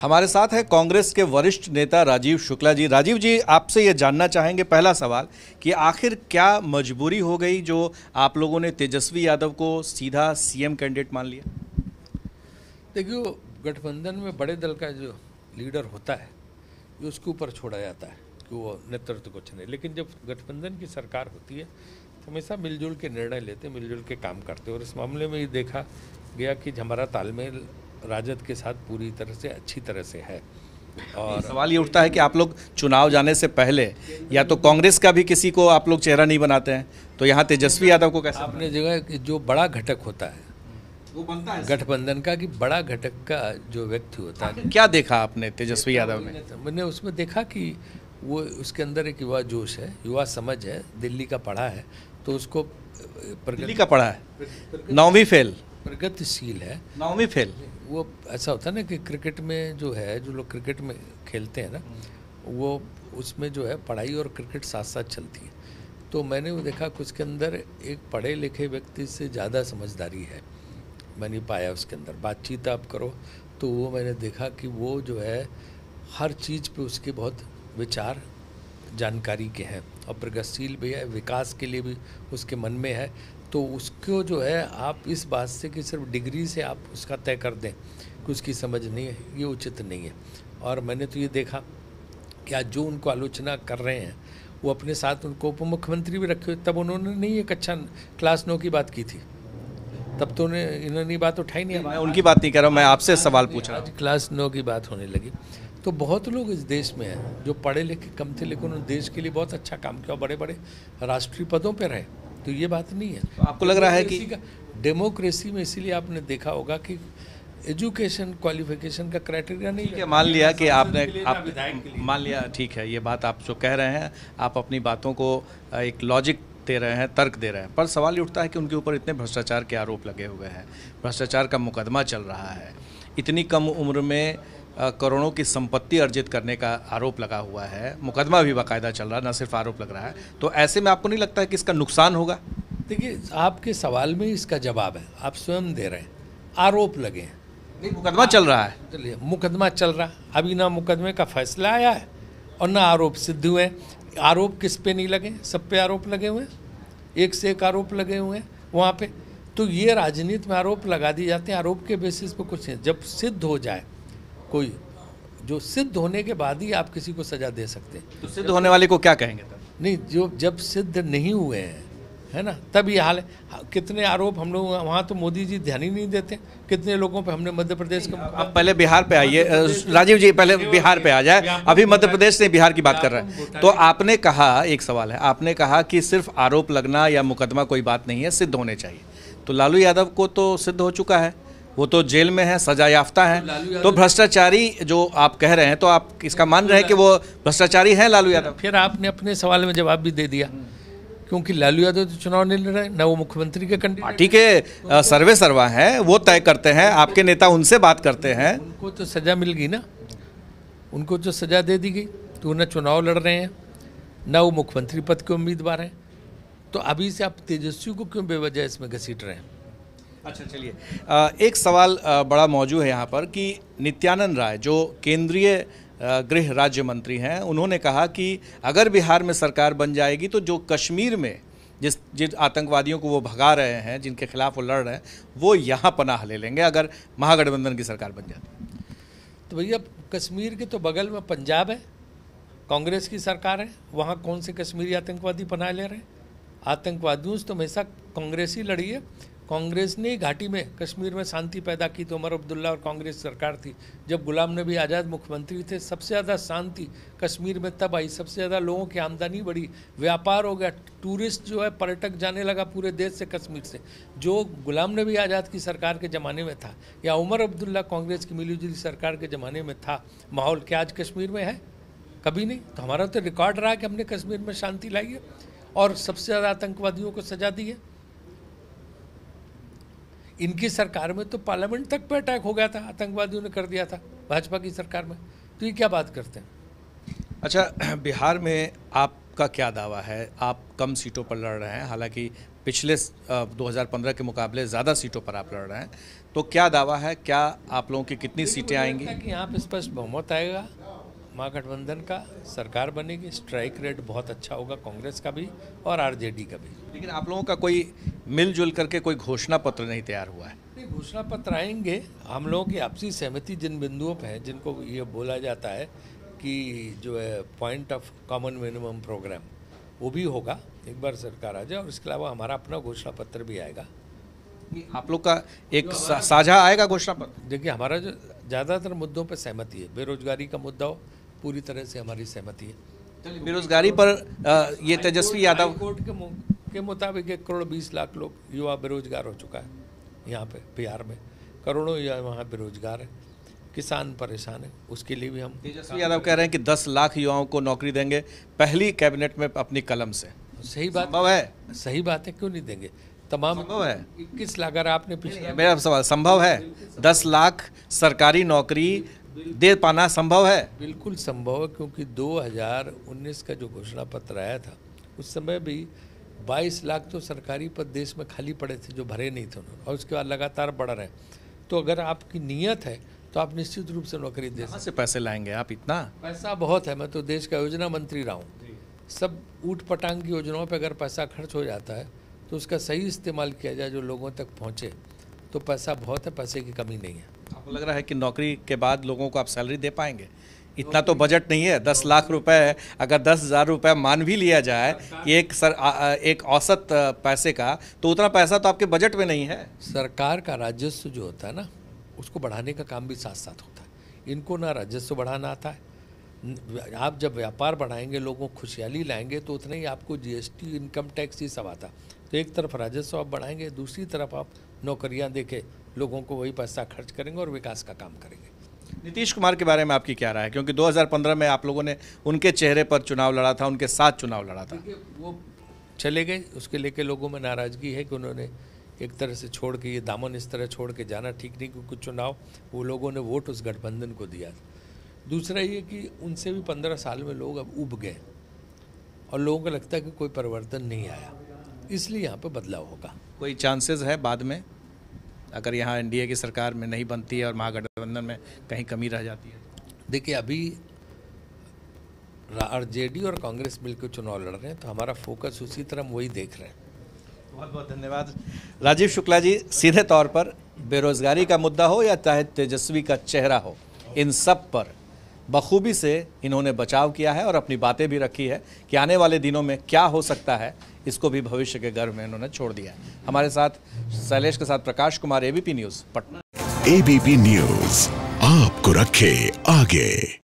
हमारे साथ है कांग्रेस के वरिष्ठ नेता राजीव शुक्ला जी। राजीव जी, आपसे ये जानना चाहेंगे, पहला सवाल कि आखिर क्या मजबूरी हो गई जो आप लोगों ने तेजस्वी यादव को सीधा सीएम कैंडिडेट मान लिया? देखिए, गठबंधन में बड़े दल का जो लीडर होता है ये उसके ऊपर छोड़ा जाता है कि वो नेतृत्व को चुने। लेकिन जब गठबंधन की सरकार होती है तो हमेशा मिलजुल के निर्णय लेते, मिलजुल के काम करते। और इस मामले में ये देखा गया कि हमारा तालमेल राजद के साथ पूरी तरह से अच्छी तरह से है। और सवाल ये उठता है कि आप लोग चुनाव जाने से पहले या तो कांग्रेस का भी किसी को आप लोग चेहरा नहीं बनाते हैं, तो यहाँ तेजस्वी यादव को कैसे आपने जगह कि जो बड़ा घटक होता है वो बनता है गठबंधन का, कि बड़ा घटक का जो व्यक्ति होता है। क्या देखा आपने तेजस्वी यादव में? मैंने उसमें देखा कि वो उसके अंदर एक युवा जोश है, युवा समझ है, दिल्ली का पढ़ा है, तो उसको दिल्ली का पढ़ा है, 9वीं फेल, प्रगतिशील है। 9वीं फेल। वो ऐसा होता है ना कि क्रिकेट में जो है, जो लोग क्रिकेट में खेलते हैं ना, वो उसमें जो है पढ़ाई और क्रिकेट साथ साथ चलती है। तो मैंने वो देखा कि उसके अंदर एक पढ़े लिखे व्यक्ति से ज़्यादा समझदारी है, मैंने पाया उसके अंदर। बातचीत आप करो तो वो मैंने देखा कि वो जो है हर चीज़ पे उसके बहुत विचार जानकारी के हैं और प्रगतिशील भी है, विकास के लिए भी उसके मन में है। तो उसको जो है आप इस बात से कि सिर्फ डिग्री से आप उसका तय कर दें कि उसकी समझ नहीं है, ये उचित नहीं है। और मैंने तो ये देखा कि आज जो उनको आलोचना कर रहे हैं वो अपने साथ उनको उप मुख्यमंत्री भी रखे हुए, तब उन्होंने नहीं एक अच्छा क्लास 9 की बात की थी, तब तो इन्होंने बात उठाई नहीं। मैं उनकी बात नहीं कर रहा हूँ, मैं आपसे सवाल पूछ रहा हूँ। आज क्लास 9 की बात होने लगी। तो बहुत लोग इस देश में हैं जो पढ़े लिखे कम थे, लेकिन उन्होंने देश के लिए बहुत अच्छा काम किया, बड़े बड़े राष्ट्रीय पदों पर रहे। तो ये बात नहीं है। तो आपको लग रहा है कि डेमोक्रेसी में, इसीलिए आपने देखा होगा कि एजुकेशन क्वालिफिकेशन का क्राइटेरिया नहीं है। मान लिया कि आपने मान लिया, ठीक है, ये बात आप जो कह रहे हैं, आप अपनी बातों को एक लॉजिक दे रहे हैं, तर्क दे रहे हैं, पर सवाल ये उठता है कि उनके ऊपर इतने भ्रष्टाचार के आरोप लगे हुए हैं, भ्रष्टाचार का मुकदमा चल रहा है, इतनी कम उम्र में करोड़ों की संपत्ति अर्जित करने का आरोप लगा हुआ है, मुकदमा भी बाकायदा चल रहा है, न सिर्फ आरोप लग रहा है। तो ऐसे में आपको नहीं लगता है कि इसका नुकसान होगा? देखिए, आपके सवाल में इसका जवाब है, आप स्वयं दे रहे हैं। आरोप लगे हैं, नहीं, मुकदमा चल रहा है। चलिए, मुकदमा चल रहा, अभी ना मुकदमे का फैसला आया है और ना आरोप सिद्ध हुए। आरोप किस पे नहीं लगे? सब पे आरोप लगे हुए हैं, एक से एक आरोप लगे हुए हैं वहाँ पे। तो ये राजनीति में आरोप लगा दिए जाते हैं, आरोप के बेसिस पे कुछ नहीं। जब सिद्ध हो जाए कोई, जो सिद्ध होने के बाद ही आप किसी को सजा दे सकते हैं। तो सिद्ध होने वाले को क्या कहेंगे तब? नहीं, जो जब सिद्ध नहीं हुए हैं, है ना, तब ये हाल है। कितने आरोप हम लोग वहाँ, तो मोदी जी ध्यान ही नहीं देते कितने लोगों पे हमने मध्य प्रदेश का। अब पहले बिहार पे आइए राजीव जी, पहले बिहार पे आ जाए, अभी मध्य प्रदेश से बिहार की बात कर रहे हैं। तो आपने कहा, एक सवाल है, आपने कहा कि सिर्फ आरोप लगना या मुकदमा कोई बात नहीं है, सिद्ध होने चाहिए। तो लालू यादव को तो सिद्ध हो चुका है, वो तो जेल में है, सजा याफ्ता है। तो भ्रष्टाचारी जो आप कह रहे हैं, तो आप इसका मान रहे हैं कि वो भ्रष्टाचारी हैं लालू यादव? फिर आपने अपने सवाल में जवाब भी दे दिया, क्योंकि लालू यादव तो चुनाव नहीं लड़ रहे, न वो मुख्यमंत्री के कैंडिडेट। पार्टी के सर्वे सर्वा हैं, वो तय करते हैं, आपके नेता उनसे बात करते हैं। उनको तो सजा मिल गई ना, उनको तो सजा दे दी गई, तो न चुनाव लड़ रहे हैं, न वो मुख्यमंत्री पद के उम्मीदवार हैं। तो अभी से आप तेजस्वी को क्यों बेवजह इसमें घसीट रहे हैं? अच्छा, चलिए, एक सवाल बड़ा मौजूद है यहाँ पर कि नित्यानंद राय जो केंद्रीय गृह राज्य मंत्री हैं, उन्होंने कहा कि अगर बिहार में सरकार बन जाएगी तो जो कश्मीर में जिन आतंकवादियों को वो भगा रहे हैं, जिनके खिलाफ वो लड़ रहे हैं, वो यहाँ पनाह ले लेंगे अगर महागठबंधन की सरकार बन जाती। तो भैया, कश्मीर के तो बगल में पंजाब है, कांग्रेस की सरकार है, वहाँ कौन से कश्मीरी आतंकवादी पनाह ले रहे हैं? आतंकवादियों से तो हमेशा कांग्रेस ही लड़ी है। कांग्रेस ने घाटी में कश्मीर में शांति पैदा की तो उमर अब्दुल्ला और कांग्रेस सरकार थी। जब गुलाम नबी आज़ाद मुख्यमंत्री थे, सबसे ज़्यादा शांति कश्मीर में तब आई, सबसे ज़्यादा लोगों की आमदनी बढ़ी, व्यापार हो गया, टूरिस्ट जो है पर्यटक जाने लगा पूरे देश से कश्मीर से। जो गुलाम नबी आज़ाद की सरकार के ज़माने में था या उमर अब्दुल्ला कांग्रेस की मिलीजुली सरकार के ज़माने में था माहौल, क्या आज कश्मीर में है? कभी नहीं। तो हमारा तो रिकॉर्ड रहा कि हमने कश्मीर में शांति लाई है और सबसे ज़्यादा आतंकवादियों को सजा दी है। इनकी सरकार में तो पार्लियामेंट तक पे अटैक हो गया था, आतंकवादियों ने कर दिया था भाजपा की सरकार में। तो ये क्या बात करते हैं? अच्छा, बिहार में आप आपका क्या दावा है? आप कम सीटों पर लड़ रहे हैं, हालांकि पिछले 2015 के मुकाबले ज़्यादा सीटों पर आप लड़ रहे हैं, तो क्या दावा है? क्या आप लोगों की कितनी सीटें आएंगी? कि यहाँ पे स्पष्ट बहुमत आएगा, महागठबंधन का सरकार बनेगी, स्ट्राइक रेट बहुत अच्छा होगा कांग्रेस का भी और आरजेडी का भी। लेकिन आप लोगों का कोई मिलजुल करके कोई घोषणा पत्र नहीं तैयार हुआ है। नहीं, घोषणा पत्र आएंगे, हम लोगों की आपसी सहमति जिन बिंदुओं पर है, जिनको ये बोला जाता है कि जो है point of common minimum program, वो भी होगा एक बार सरकार आ जाए, और इसके अलावा हमारा अपना घोषणा पत्र भी आएगा। आप लोग का एक साझा आएगा घोषणा पत्र? देखिए, हमारा जो ज़्यादातर मुद्दों पर सहमति है, बेरोजगारी का मुद्दा हो, पूरी तरह से हमारी सहमति है। बेरोजगारी पर ये तेजस्वी यादव कोर्ट के मुताबिक 1 करोड़ 20 लाख लोग युवा बेरोजगार हो चुका है यहाँ पे बिहार में, करोड़ों युवा वहाँ बेरोजगार है, किसान परेशान है, उसके लिए भी हम। तेजस्वी यादव कह रहे हैं कि 10 लाख युवाओं को नौकरी देंगे पहली कैबिनेट में अपनी कलम से। सही बात संभव है? सही बात है, क्यों नहीं देंगे? तमाम संभव है? 21 लाख, अगर आपने पिछले, मेरा सवाल संभव है? 10 लाख सरकारी नौकरी दे पाना संभव है? बिल्कुल संभव है, क्योंकि 2019 का जो घोषणा पत्र आया था उस समय भी 22 लाख तो सरकारी पद देश में खाली पड़े थे जो भरे नहीं थे उन्होंने, और उसके बाद लगातार बढ़ रहे हैं। तो अगर आपकी नीयत है तो आप निश्चित रूप से नौकरी दे सकते हैं। कहाँ से पैसे लाएंगे आप? इतना पैसा बहुत है, मैं तो देश का योजना मंत्री रहा हूँ। सब ऊट पटांग की योजनाओं पर अगर पैसा खर्च हो जाता है तो उसका सही इस्तेमाल किया जाए, जो लोगों तक पहुँचे, तो पैसा बहुत है, पैसे की कमी नहीं है। आपको लग रहा है कि नौकरी के बाद लोगों को आप सैलरी दे पाएंगे? इतना तो बजट नहीं है। 10 लाख रुपए, अगर 10,000 रुपये मान भी लिया जाए एक औसत पैसे का, तो उतना पैसा तो आपके बजट में नहीं है। सरकार का राजस्व जो होता है ना, उसको बढ़ाने का काम भी साथ साथ होता है। इनको ना राजस्व बढ़ाना आता है। आप जब व्यापार बढ़ाएंगे, लोगों को खुशहाली लाएंगे, तो उतना ही आपको जीएसटी, इनकम टैक्स, ये सब आता। तो एक तरफ राजस्व आप बढ़ाएंगे, दूसरी तरफ आप नौकरियां देके लोगों को वही पैसा खर्च करेंगे और विकास का काम करेंगे। नीतीश कुमार के बारे में आपकी क्या राय है? क्योंकि 2015 में आप लोगों ने उनके चेहरे पर चुनाव लड़ा था, उनके साथ चुनाव लड़ा था। वो चले गए, उसके लेके लोगों में नाराज़गी है कि उन्होंने एक तरह से छोड़ के, ये दामन इस तरह छोड़ के जाना ठीक नहीं, क्योंकि चुनाव वो लोगों ने वोट उस गठबंधन को दिया। दूसरा ये कि उनसे भी 15 साल में लोग अब उब गए और लोगों को लगता है कि कोई परिवर्तन नहीं आया, इसलिए यहाँ पे बदलाव होगा। कोई चांसेस है बाद में, अगर यहाँ एनडीए की सरकार में नहीं बनती है और महागठबंधन में कहीं कमी रह जाती है? देखिए, अभी आरजेडी और कांग्रेस मिलकर चुनाव लड़ रहे हैं, तो हमारा फोकस उसी तरह हम वही देख रहे हैं। बहुत बहुत धन्यवाद राजीव शुक्ला जी। सीधे तौर पर बेरोजगारी का मुद्दा हो या चाहे तेजस्वी का चेहरा हो, इन सब पर बखूबी से इन्होंने बचाव किया है और अपनी बातें भी रखी है कि आने वाले दिनों में क्या हो सकता है, इसको भी भविष्य के गर्भ में इन्होंने छोड़ दिया है। हमारे साथ शैलेश के साथ Prakash Kumar, ABP News, Patna. ABP News आपको रखे आगे।